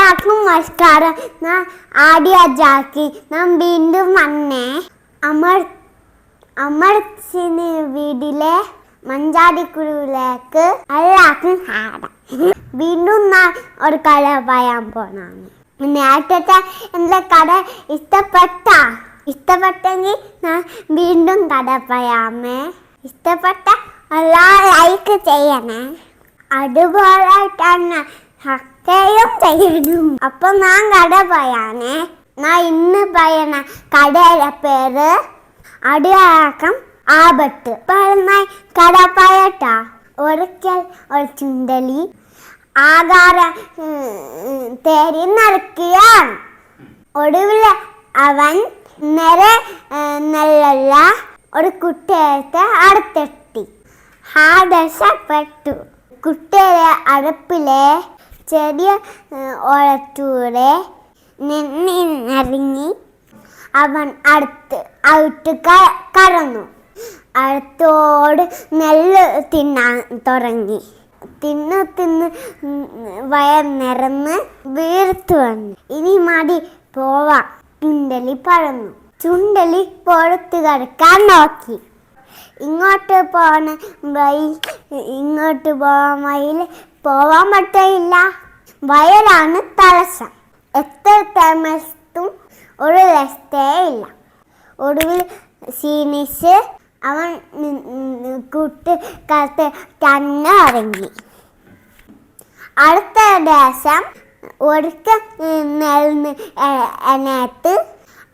എല്ലാവർക്കും നമസ്കാരം. ഞാൻ ആദ്യ ജാക്കി. ഞാൻ വീണ്ടും വന്നേ അമർച്ചിന് വീട്ടിലെ മഞ്ചാടിക്കുരുവിലേക്ക് എല്ലാവർക്കും ഹാരം. വീണ്ടും ഞാൻ ഒരു കഥ പറയാൻ പോണാണ്. നേരത്തെ എൻ്റെ കഥ ഇഷ്ടപ്പെട്ടെങ്കിൽ ഞാൻ വീണ്ടും കഥ പറയാമേ. ഇഷ്ടപ്പെട്ട എല്ലാ ലൈക്ക് ചെയ്യണേ. അതുപോലെ തന്നെ സബ്സ്ക്രൈബും ചെയ്യണം. അപ്പൊ ഞാൻ കഥ പറയാനേ. ഞാൻ ഇന്ന് പറയണ കഥയുടെ പേര് അടിയാക്കം ആപത്ത്. പറഞ്ഞാൽ കഥ പറയട്ടാ. ഒരിക്കൽ ഒരു ചുണ്ടലി ആകാരം തേടി നടക്കുകയാണ്. ഒടുവിൽ അവൻ നെല്ലുള്ള ഒരു കുട്ടിയെ അടുത്തെത്തി. രക്ഷപ്പെട്ടു. കുട്ടിയുടെ അടുപ്പിലെ ചെറിയ ഒളത്തൂടെ നിന്നിറങ്ങി അവൻ അടുത്ത് കടന്നു. അടുത്തോട് നെല്ല് തിന്നാൻ തുടങ്ങി. തിന്ന് വയർ നിറന്ന് വീർത്തു വന്നു. ഇനി മടി പോവാം, ചുണ്ടലി പറഞ്ഞു. ചുണ്ടലി പുറത്ത് കിടക്കാൻ നോക്കി. ഇങ്ങോട്ട് പോകാൻ വഴിയിൽ പോവാൻ പറ്റില്ല. വയലാണ് തടസ്സം. എത്ര താമസിച്ചും ഒരു രക്ഷയില്ല. ഒടുവിൽ ക്ഷീണിച്ച് അവൻ കൂട്ടുകാലത്ത് തന്നെ ഇറങ്ങി. അടുത്ത ദിവസം ഒരിക്കൽ എണീറ്റ്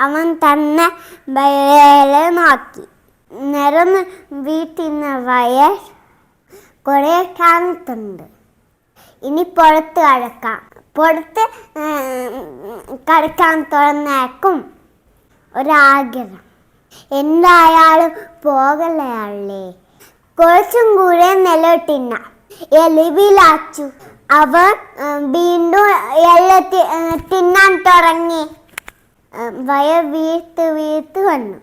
അവൻ തന്നെ വയല് നോക്കി. നിറന്ന് വീട്ടിന്ന് വയൽ കുറെ കാണുന്നുണ്ട്. ഇനി പുറത്ത് കിടക്കാൻ തുറന്നേക്കും ഒരാഗ്രഹം. എന്തായാലും പോകലേ. കുറച്ചും കൂടെ നിലവിട്ടിന്ന എലിവിലാച്ചു. അവൻ വീണ്ടും തിന്നാൻ തുടങ്ങി. വയർ വീർത്ത് വന്നു.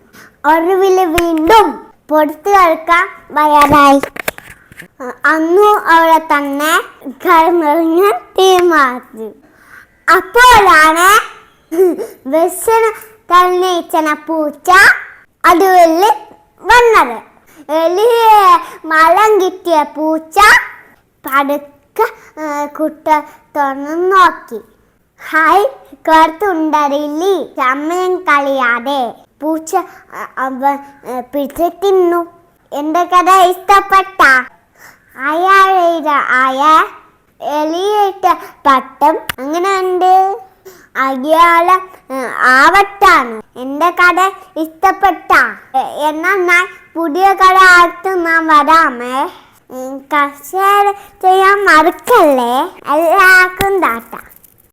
ഒടുവില് വീണ്ടും പുറത്ത് കിടക്കാൻ വയറായി. അന്നു അവിടെ തന്നെ കിടന്നിറങ്ങി തീരുമാനിച്ചു. അപ്പോഴാണ് വിഷന് തന്നയിച്ചന പൂച്ച അതുവഴി വന്നത്. എലിയെ മലം കിട്ടിയ പൂച്ച പതുക്കെ കുട്ട തുറന്നു നോക്കി. ഹായ്, കറുത്തുണ്ടറിയില്ലേ? സമയം കളിയാതെ പൂച്ച അവൻ പിടിച്ച് തിന്നു. എൻ്റെ കഥ ഇഷ്ടപ്പെട്ട എലിയിട്ട പട്ടം അങ്ങനെ ഉണ്ട്. അയാളെ ആവട്ടാണ്. എൻ്റെ കഥ ഇഷ്ടപ്പെട്ട എന്നാൽ ഞാൻ പുതിയ കഥ ആയിട്ട് ഞാൻ വരാമേ. കർഷകർ ചെയ്യാൻ മറക്കല്ലേ. എല്ലാവർക്കും ടാറ്റ.